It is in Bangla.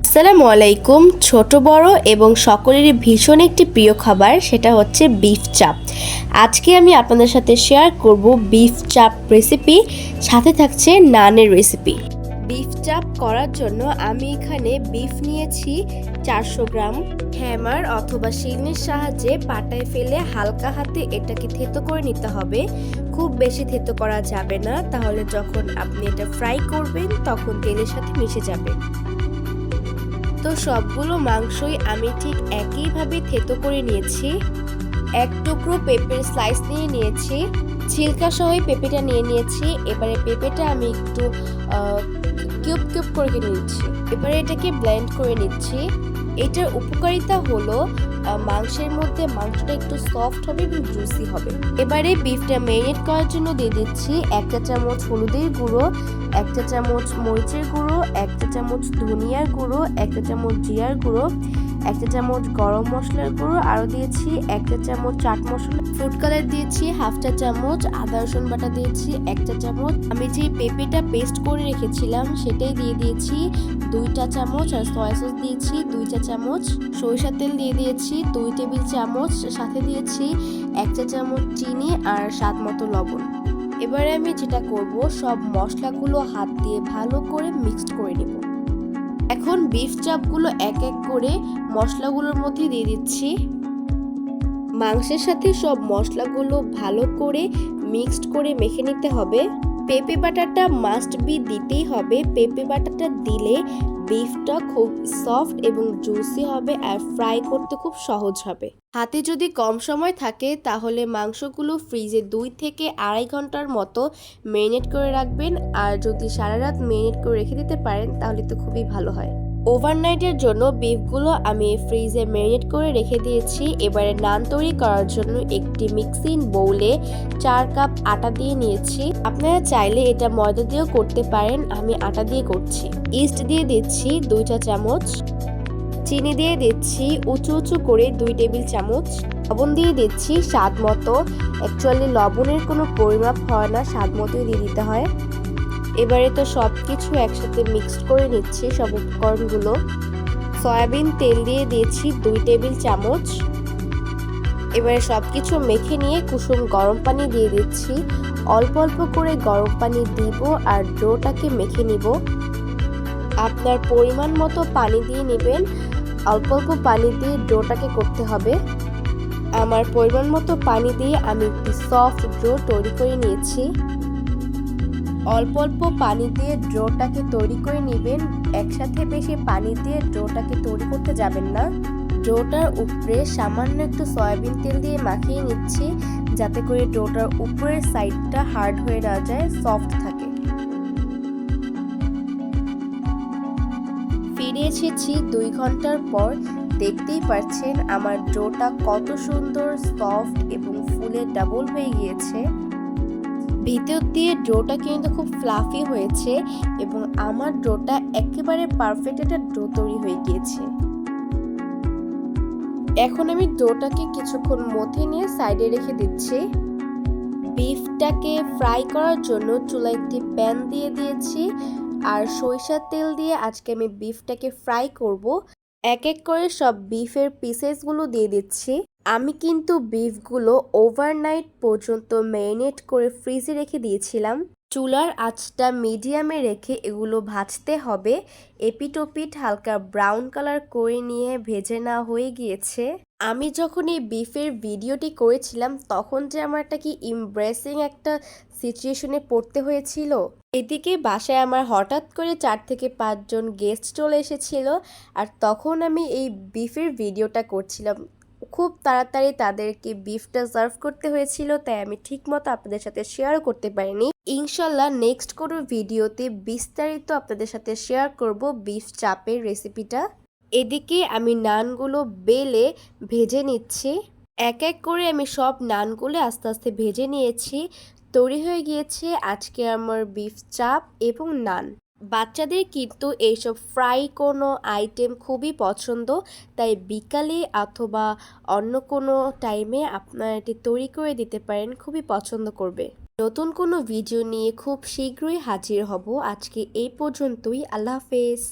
আসসালামু আলাইকুম। ছোট বড় এবং সকলেরই ভীষণ একটি প্রিয় খাবার, সেটা হচ্ছে বিফ চাপ। আজকে আমি আপনাদের সাথে শেয়ার করব বিফ চাপ রেসিপি, সাথে থাকছে নানের রেসিপি। বিফ চাপ করার জন্য আমি এখানে বিফ নিয়েছি 400 গ্রাম। হ্যামার অথবা শিলনির সাহায্যে পাটায় ফেলে হালকা হাতে এটাকে থেতো করে নিতে হবে। খুব বেশি থেতো করা যাবে না, তাহলে যখন আপনি এটা ফ্রাই করবেন তখন তেলের সাথে মিশে যাবে। তো সবগুলো মাংসই আমি ঠিক একইভাবে থেতো করে নিয়েছি। এক টুকরো পেঁপের স্লাইস নিয়ে নিয়েছি, ছিলকা সহই পেঁপেটা নিয়ে নিয়েছি। এবারে পেঁপেটা আমি একটু কিউব কিউব করে কেটে নিচ্ছি। এবারে এটাকে ব্লেন্ড করে নিচ্ছি। এটার উপকারিতা হলো মাংসের মধ্যে মাংসটা একটু সফট হবে এবং জুসি হবে। এবারে বিফটা ম্যারিনেট করার জন্য দিয়ে দিচ্ছি 1 চা চামচ হলুদের গুঁড়ো, 1 চা চামচ মরিচের গুঁড়ো, 1 চা চামচ ধনিয়ার গুঁড়ো, 1 চা চামচ জিরার গুঁড়ো, 1 চা চামচ গরম মশলার গুঁড়ো, আরও দিয়েছি 1 চা চামচ চাট মশলা, ফুড কালার দিয়েছি 1/2 চা চামচ, আদা রসুন বাটা দিয়েছি 1 চা চামচ। আমি যে পেঁপেটা পেস্ট করে রেখেছিলাম সেটাই দিয়ে দিয়েছি 2 চা চামচ, আর সয়া সস দিয়েছি 2 চা চামচ, সরিষার তেল দিয়ে দিয়েছি 2 টেবিল চামচ, সাথে দিয়েছি 1 চা চামচ চিনি আর স্বাদ মতো লবণ। এবারে আমি যেটা করব, সব মশলাগুলো হাত দিয়ে ভালো করে মিক্সড করে নেব। এখন বিফ চাপগুলো এক এক করে মশলাগুলোর মধ্যে দিয়ে দিচ্ছি। মাংসের সাথে সব মশলাগুলো ভালো করে মিক্সড করে মেখে নিতে হবে। পেঁপে বাটাটা মাস্ট বি দিতেই হবে। পেঁপে বাটাটা দিলে বিফটা খুব সফট এবং জুসি হবে আর ফ্রাই করতে খুব সহজ হবে। হাতে যদি কম সময় থাকে তাহলে মাংসগুলো ফ্রিজে 2 থেকে 2.5 ঘন্টার মতো ম্যারিনেট করে রাখবেন, আর যদি সারা রাত ম্যারিনেট করে রেখে দিতে পারেন তাহলে তো খুবই ভালো হয়। ওভারনাইটের জন্য বিফগুলো আমি ফ্রিজে ম্যারিনেট করে রেখে দিয়েছি। এবারে নান তৈরি করার জন্য একটি মিক্সিং বোলে 4 কাপ আটা দিয়ে নিয়েছি। আপনারা চাইলে এটা ময়দা দিয়েও করতে পারেন, আমি আটা দিয়ে করছি। ইস্ট দিয়ে দিচ্ছি 2 চা চামচ, চিনি দিয়ে দিচ্ছি উঁচু উঁচু করে 2 টেবিল চামচ, লবণ দিয়ে দিচ্ছি স্বাদ মতো। অ্যাকচুয়ালি লবণের কোনো পরিমাপ হয় না, স্বাদ মতোই দিয়ে দিতে হয়। এবারে তো সব কিছু একসাথে মিক্সড করে নিচ্ছি সব উপকরণগুলো। সয়াবিন তেল দিয়ে দিয়েছি 2 টেবিল চামচ। এবারে সব কিছু মেখে নিয়ে কুসুম গরম পানি দিয়ে দিচ্ছি। অল্প অল্প করে গরম পানি দিব আর ডোটাকে মেখে নিব। আপনার পরিমাণ মতো পানি দিয়ে নেবেন, অল্প অল্প পানি দিয়ে ডোটাকে করতে হবে। আমার পরিমাণ মতো পানি দিয়ে আমি একটি সফট ডো তৈরি করে নিয়েছি। অল্প অল্প পানি দিয়ে ডোটাকে তৈরি করে নেবেন, একসাথে বেশি পানি দিয়ে ডোটাকে তৈরি করতে যাবেন না। ডোটার উপরে সামান্য একটু সয়াবিন তেল দিয়ে মাখিয়ে নিচ্ছি, যাতে করে ডোটার উপরের সাইডটা হার্ড হয়ে না যায়, সফট থাকে। ফিরে এসেছি 2 ঘন্টার পর। দেখতেই পাচ্ছেন আমার ডোটা কত সুন্দর সফট এবং ফুলে ডাবল হয়ে গিয়েছে। ভিতর দিয়ে ডোটা কিন্তু খুব ফ্লাফি হয়েছে এবং আমার ডোটা একেবারে পারফেক্ট একটা ডো তৈরি হয়ে গিয়েছে। এখন আমি ডোটাকে কিছুক্ষণ মথে নিয়ে সাইডে রেখে দিচ্ছি। বিফটাকে ফ্রাই করার জন্য চুলায় একটি প্যান দিয়ে দিয়েছি, আর সরিষার তেল দিয়ে আজকে আমি বিফটাকে ফ্রাই করব। এক এক করে সব বিফের পিসেসগুলো দিয়ে দিচ্ছি। আমি কিন্তু বিফগুলো ওভারনাইট পর্যন্ত ম্যারিনেট করে ফ্রিজে রেখে দিয়েছিলাম। চুলার আঁচটা মিডিয়ামে রেখে এগুলো ভাজতে হবে। এপিটোপিট হালকা ব্রাউন কালার করে নিয়ে ভেজে নেওয়া হয়ে গিয়েছে। আমি যখন এই বিফের ভিডিওটি করেছিলাম তখন যে আমার একটা কি ইমব্রেসিং একটা সিচুয়েশনে পড়তে হয়েছিল। এদিকে বাসায় আমার হঠাৎ করে 4 থেকে 5 জন গেস্ট চলে এসেছিল, আর তখন আমি এই বিফের ভিডিওটা করছিলাম। খুব তাড়াতাড়ি তাদেরকে বিফটা সার্ভ করতে হয়েছিল, তাই আমি ঠিকমতো আপনাদের সাথে শেয়ারও করতে পারিনি। ইনশাল্লাহ নেক্সট কোনো ভিডিওতে বিস্তারিত আপনাদের সাথে শেয়ার করব বিফ চাপের রেসিপিটা। এদিকে আমি নানগুলো বেলে ভেজে নিচ্ছি। এক এক করে আমি সব নানগুলো আস্তে আস্তে ভেজে নিয়েছি। তৈরি হয়ে গিয়েছে আজকে আমার বিফ চাপ এবং নান। বাচ্চাদের কিন্তু এইসব ফ্রাই কোনো আইটেম খুবই পছন্দ, তাই বিকালে অথবা অন্য কোনো টাইমে আপনারা এটি তৈরি করে দিতে পারেন, খুবই পছন্দ করবে। নতুন কোনো ভিডিও নিয়ে খুব শীঘ্রই হাজির হব। আজকে এই পর্যন্তই। আল্লাহ হাফেজ।